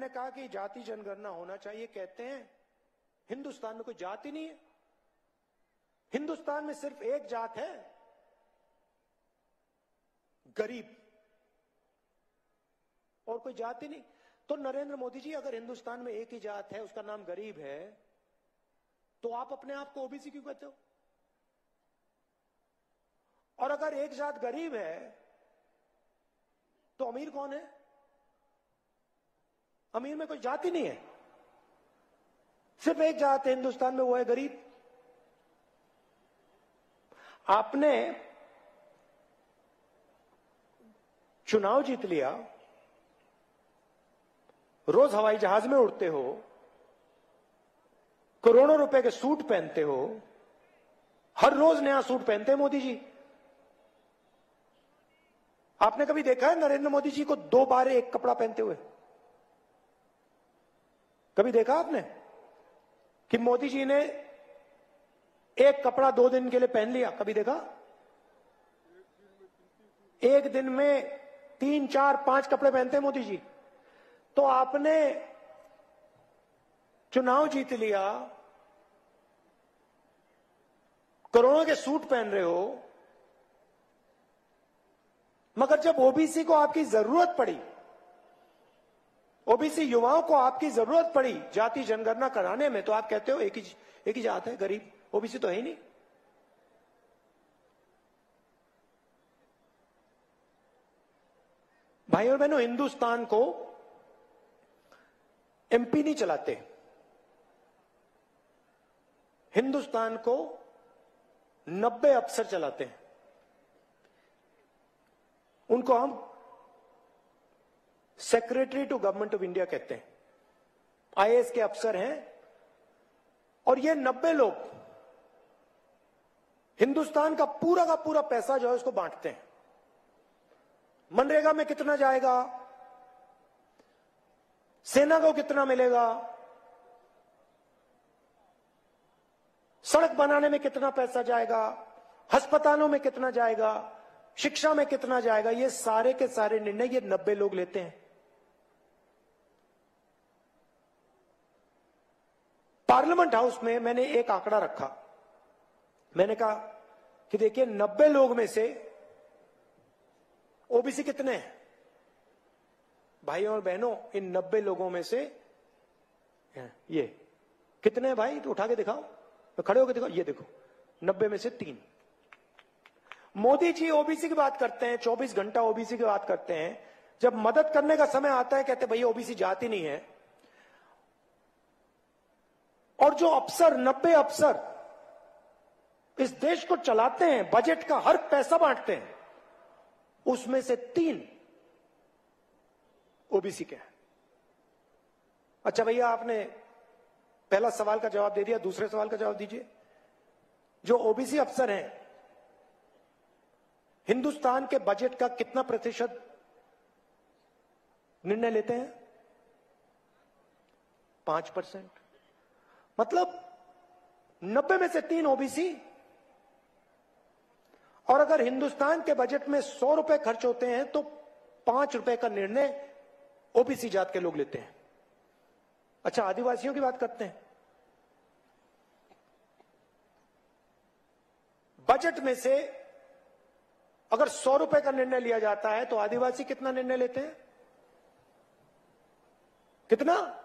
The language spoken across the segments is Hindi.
मैंने कहा कि जाति जनगणना होना चाहिए, कहते हैं हिंदुस्तान में कोई जाति नहीं है, हिंदुस्तान में सिर्फ एक जात है, गरीब, और कोई जाति नहीं। तो नरेंद्र मोदी जी, अगर हिंदुस्तान में एक ही जात है, उसका नाम गरीब है, तो आप अपने आप को ओबीसी क्यों कहते हो? और अगर एक जात गरीब है तो अमीर कौन है? अमीर में कोई जाति नहीं है, सिर्फ एक जात है हिंदुस्तान में, वो है गरीब। आपने चुनाव जीत लिया, रोज हवाई जहाज में उड़ते हो, करोड़ों रुपए के सूट पहनते हो, हर रोज नया सूट पहनते हैं मोदी जी। आपने कभी देखा है नरेंद्र मोदी जी को 2 बार एक कपड़ा पहनते हुए? कभी देखा आपने कि मोदी जी ने एक कपड़ा 2 दिन के लिए पहन लिया? कभी देखा? एक दिन में 3, 4, 5 कपड़े पहनते हैं मोदी जी। तो आपने चुनाव जीत लिया, करोड़ों के सूट पहन रहे हो, मगर जब ओबीसी को आपकी जरूरत पड़ी, ओबीसी युवाओं को आपकी जरूरत पड़ी जाति जनगणना कराने में, तो आप कहते हो एक ही जात है, गरीब, ओबीसी तो है ही नहीं। भाई और बहनों, हिंदुस्तान को एमपी नहीं चलाते, हिंदुस्तान को 90 अफसर चलाते हैं। उनको हम secretary to government of India कहते हैं, आईएएस के अफसर हैं। और ये 90 लोग हिंदुस्तान का पूरा पैसा जो है उसको बांटते हैं। मनरेगा में कितना जाएगा, सेना को कितना मिलेगा, सड़क बनाने में कितना पैसा जाएगा, अस्पतालों में कितना जाएगा, शिक्षा में कितना जाएगा, ये सारे के सारे निर्णय ये 90 लोग लेते हैं। पार्लियामेंट हाउस में मैंने एक आंकड़ा रखा, मैंने कहा कि देखिए 90 लोग में से ओबीसी कितने हैं? भाइयों और बहनों, इन 90 लोगों में से ये कितने हैं भाई? तो उठा के दिखाओ, तो खड़े होकर दिखाओ, ये देखो 90 में से 3। मोदी जी ओबीसी की बात करते हैं, 24 घंटा ओबीसी की बात करते हैं, जब मदद करने का समय आता है कहते भैया ओबीसी जाति नहीं है। और जो अफसर 90 अफसर इस देश को चलाते हैं, बजट का हर पैसा बांटते हैं, उसमें से 3 ओबीसी के हैं। अच्छा भैया, आपने पहला सवाल का जवाब दे दिया, दूसरे सवाल का जवाब दीजिए। जो ओबीसी अफसर हैं, हिंदुस्तान के बजट का कितना प्रतिशत निर्णय लेते हैं? 5%। मतलब 90 में से 3 ओबीसी। और अगर हिंदुस्तान के बजट में 100 रुपए खर्च होते हैं तो 5 रुपए का निर्णय ओबीसी जात के लोग लेते हैं। अच्छा, आदिवासियों की बात करते हैं। बजट में से अगर 100 रुपए का निर्णय लिया जाता है तो आदिवासी कितना निर्णय लेते हैं? कितना?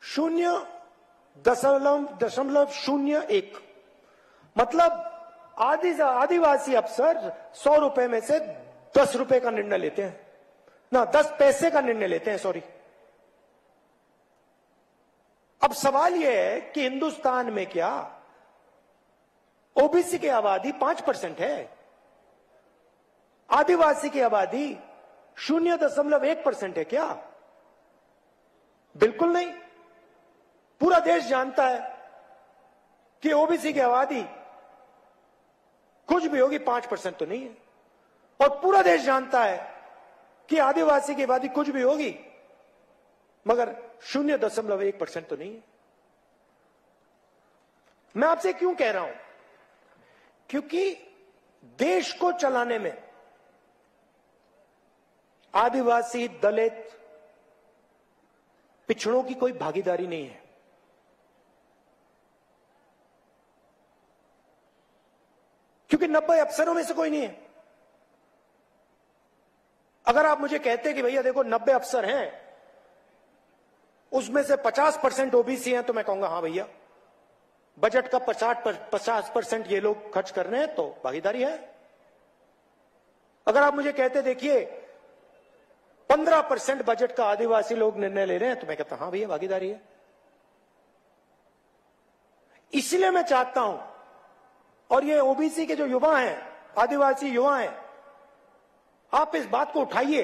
0.01। मतलब आदिवासी अफसर 100 रुपए में से 10 रुपए का निर्णय लेते हैं, ना 10 पैसे का निर्णय लेते हैं, सॉरी। अब सवाल यह है कि हिंदुस्तान में क्या ओबीसी की आबादी 5% है? आदिवासी की आबादी 0.1% है क्या? बिल्कुल नहीं। पूरा देश जानता है कि ओबीसी की आबादी कुछ भी होगी 5% तो नहीं है, और पूरा देश जानता है कि आदिवासी की आबादी कुछ भी होगी मगर 0.1% तो नहीं है। मैं आपसे क्यों कह रहा हूं? क्योंकि देश को चलाने में आदिवासी, दलित, पिछड़ों की कोई भागीदारी नहीं है। क्योंकि 90 अफसरों में से कोई नहीं है। अगर आप मुझे कहते कि भैया देखो 90 अफसर हैं, उसमें से 50% ओबीसी हैं, तो मैं कहूंगा हाँ भैया, बजट का 50% ये लोग खर्च कर रहे हैं तो भागीदारी है। अगर आप मुझे कहते देखिए 15% बजट का आदिवासी लोग निर्णय ले रहे हैं, तो मैं कहता हाँ भैया भागीदारी है। इसलिए मैं चाहता हूं, और ये ओबीसी के जो युवा हैं, आदिवासी युवा हैं, आप इस बात को उठाइए,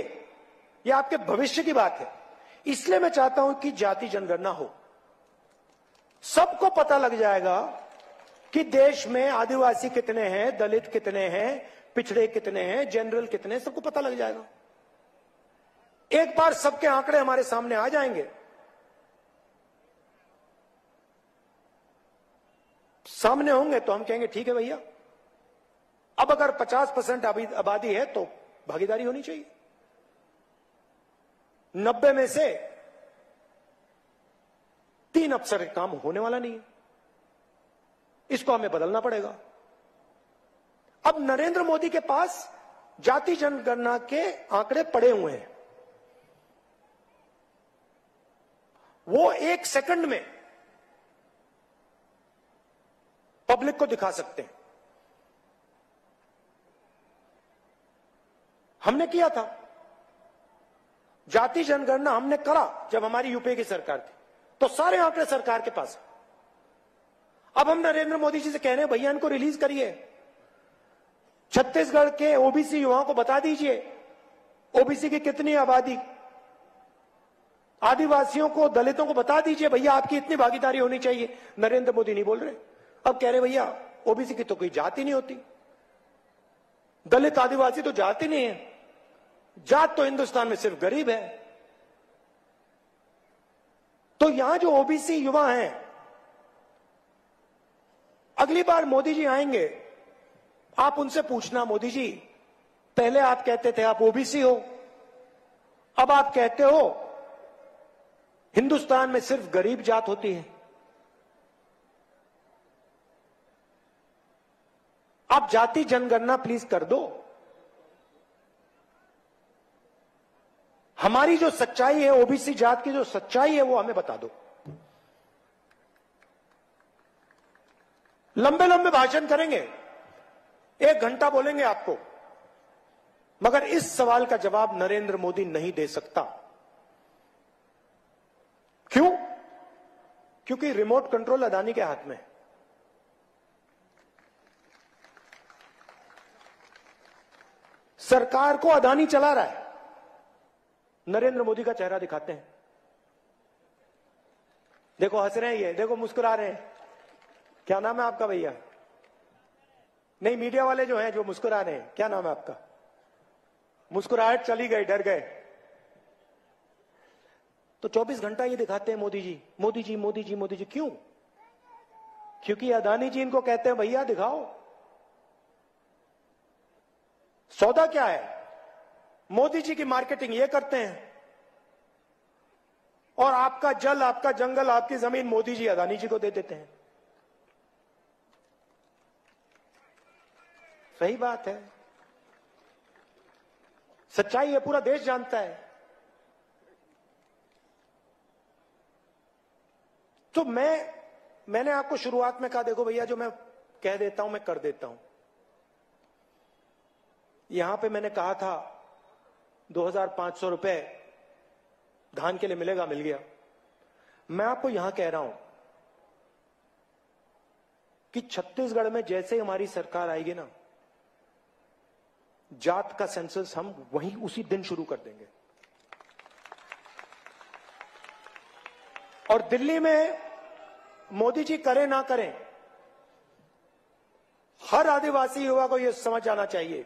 ये आपके भविष्य की बात है। इसलिए मैं चाहता हूं कि जाति जनगणना हो, सबको पता लग जाएगा कि देश में आदिवासी कितने हैं, दलित कितने हैं, पिछड़े कितने हैं, जनरल कितने हैं, सबको पता लग जाएगा। एक बार सबके आंकड़े हमारे सामने आ जाएंगे, सामने होंगे, तो हम कहेंगे ठीक है भैया, अब अगर 50% आबादी है तो भागीदारी होनी चाहिए। 90 में से 3 अफसर काम होने वाला नहीं है, इसको हमें बदलना पड़ेगा। अब नरेंद्र मोदी के पास जाति जनगणना के आंकड़े पड़े हुए हैं, वो 1 सेकंड में पब्लिक को दिखा सकते हैं। हमने किया था जाति जनगणना, हमने करा जब हमारी यूपीए की सरकार थी, तो सारे आंकड़े सरकार के पास। अब हम नरेंद्र मोदी जी से कह रहे हैं भैया इनको रिलीज करिए, छत्तीसगढ़ के ओबीसी युवाओं को बता दीजिए ओबीसी की कितनी आबादी, आदिवासियों को, दलितों को बता दीजिए भैया आपकी इतनी भागीदारी होनी चाहिए। नरेंद्र मोदी नहीं बोल रहे, अब कह रहे भैया ओबीसी की तो कोई जाति नहीं होती, दलित आदिवासी तो जाति नहीं है, जात तो हिंदुस्तान में सिर्फ गरीब है। तो यहां जो ओबीसी युवा हैं, अगली बार मोदी जी आएंगे, आप उनसे पूछना मोदी जी, पहले आप कहते थे आप ओबीसी हो, अब आप कहते हो हिंदुस्तान में सिर्फ गरीब जात होती है। आप जाति जनगणना प्लीज कर दो, हमारी जो सच्चाई है, ओबीसी जात की जो सच्चाई है वो हमें बता दो। लंबे लंबे भाषण करेंगे, 1 घंटा बोलेंगे आपको, मगर इस सवाल का जवाब नरेंद्र मोदी नहीं दे सकता। क्यों? क्योंकि रिमोट कंट्रोल अदानी के हाथ में है। सरकार को अदानी चला रहा है, नरेंद्र मोदी का चेहरा दिखाते हैं। देखो हंस रहे हैं ये, देखो मुस्कुरा रहे हैं। क्या नाम है आपका भैया? नहीं, मीडिया वाले जो हैं जो मुस्कुरा रहे हैं, क्या नाम है आपका? मुस्कुराहट चली गई, डर गए। तो 24 घंटा ये दिखाते हैं मोदी जी, मोदी जी, मोदी जी, मोदी जी। क्यों? क्योंकि अदानी जी इनको कहते हैं भैया दिखाओ सौदा क्या है। मोदी जी की मार्केटिंग ये करते हैं, और आपका जल, आपका जंगल, आपकी जमीन मोदी जी अदानी जी को दे देते हैं। सही बात है, सच्चाई है, पूरा देश जानता है। तो मैंने आपको शुरुआत में कहा, देखो भैया जो मैं कह देता हूं मैं कर देता हूं। यहां पे मैंने कहा था 2500 रुपए धान के लिए मिलेगा, मिल गया। मैं आपको यहां कह रहा हूं कि छत्तीसगढ़ में जैसे ही हमारी सरकार आएगी ना, जात का सेंसस हम वहीं उसी दिन शुरू कर देंगे। और दिल्ली में मोदी जी करें ना करें, हर आदिवासी युवा को यह समझ आना चाहिए,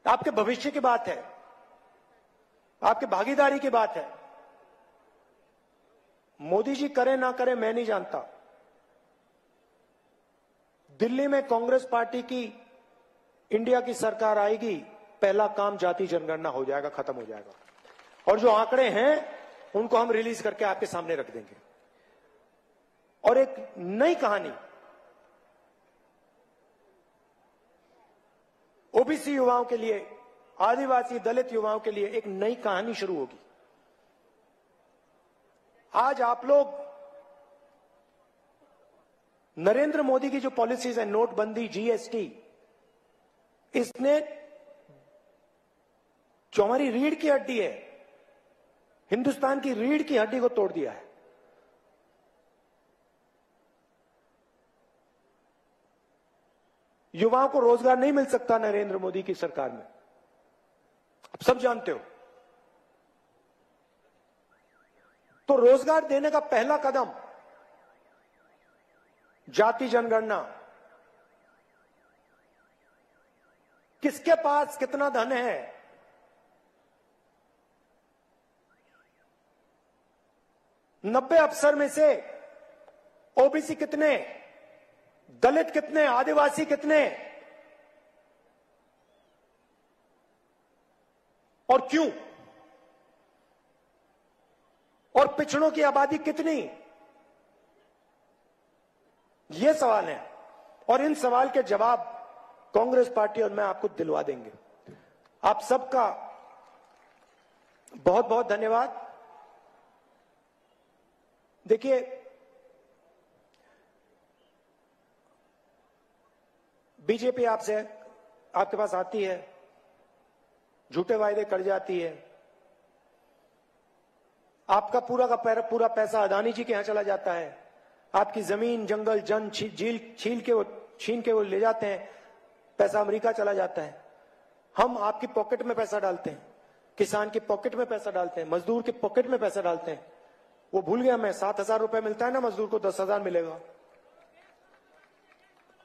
आपके भविष्य की बात है, आपके भागीदारी की बात है। मोदी जी करें ना करें मैं नहीं जानता, दिल्ली में कांग्रेस पार्टी की, इंडिया की सरकार आएगी, पहला काम जाति जनगणना हो जाएगा, खत्म हो जाएगा। और जो आंकड़े हैं उनको हम रिलीज करके आपके सामने रख देंगे। और एक नई कहानी ओबीसी युवाओं के लिए, आदिवासी दलित युवाओं के लिए एक नई कहानी शुरू होगी। आज आप लोग नरेंद्र मोदी की जो पॉलिसीज है, नोटबंदी, जीएसटी, इसने जो हमारी रीढ़ की हड्डी है, हिंदुस्तान की रीढ़ की हड्डी को तोड़ दिया है। युवाओं को रोजगार नहीं मिल सकता नरेंद्र मोदी की सरकार में, आप सब जानते हो। तो रोजगार देने का पहला कदम जाति जनगणना, किसके पास कितना धन है, नब्बे अफसर में से ओबीसी कितने, दलित कितने, आदिवासी कितने और क्यों, और पिछड़ों की आबादी कितनी, ये सवाल है। और इन सवाल के जवाब कांग्रेस पार्टी और मैं आपको दिलवा देंगे। आप सबका बहुत बहुत धन्यवाद। देखिए, बीजेपी आपसे, आपके पास आती है, झूठे वायदे कर जाती है, आपका पूरा का पूरा पैसा अदानी जी के यहां चला जाता है, आपकी जमीन, जंगल, जन झील छीन के वो ले जाते हैं, पैसा अमेरिका चला जाता है। हम आपकी पॉकेट में पैसा डालते हैं, किसान की पॉकेट में पैसा डालते हैं, मजदूर की पॉकेट में पैसा डालते हैं। वो भूल गया मैं, 7,000 रुपए मिलता है ना मजदूर को, 10,000 मिलेगा।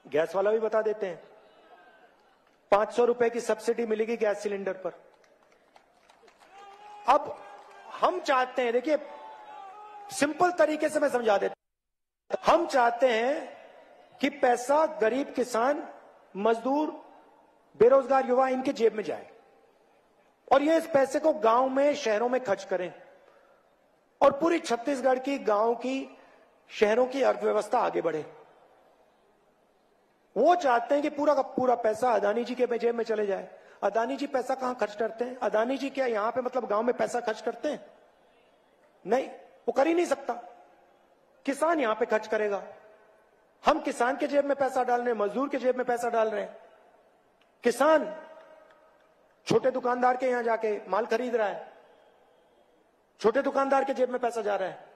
गैस वाला भी बता देते हैं, 500 रुपए की सब्सिडी मिलेगी गैस सिलेंडर पर। अब हम चाहते हैं, देखिए सिंपल तरीके से मैं समझा देता हूं, हम चाहते हैं कि पैसा गरीब किसान, मजदूर, बेरोजगार युवा, इनके जेब में जाए और ये इस पैसे को गांव में, शहरों में खर्च करें और पूरी छत्तीसगढ़ की, गांव की, शहरों की अर्थव्यवस्था आगे बढ़े। वो चाहते हैं कि पूरा का पूरा पैसा अदानी जी के जेब में चले जाए। अदानी जी पैसा कहां खर्च करते हैं? अदानी जी क्या यहां पे मतलब गांव में पैसा खर्च करते हैं? नहीं, वो कर ही नहीं सकता। किसान यहां पे खर्च करेगा। हम किसान के जेब में पैसा डाल रहे हैं, मजदूर के जेब में पैसा डाल रहे हैं। किसान छोटे दुकानदार के यहां जाके माल खरीद रहा है, छोटे दुकानदार के जेब में पैसा जा रहा है।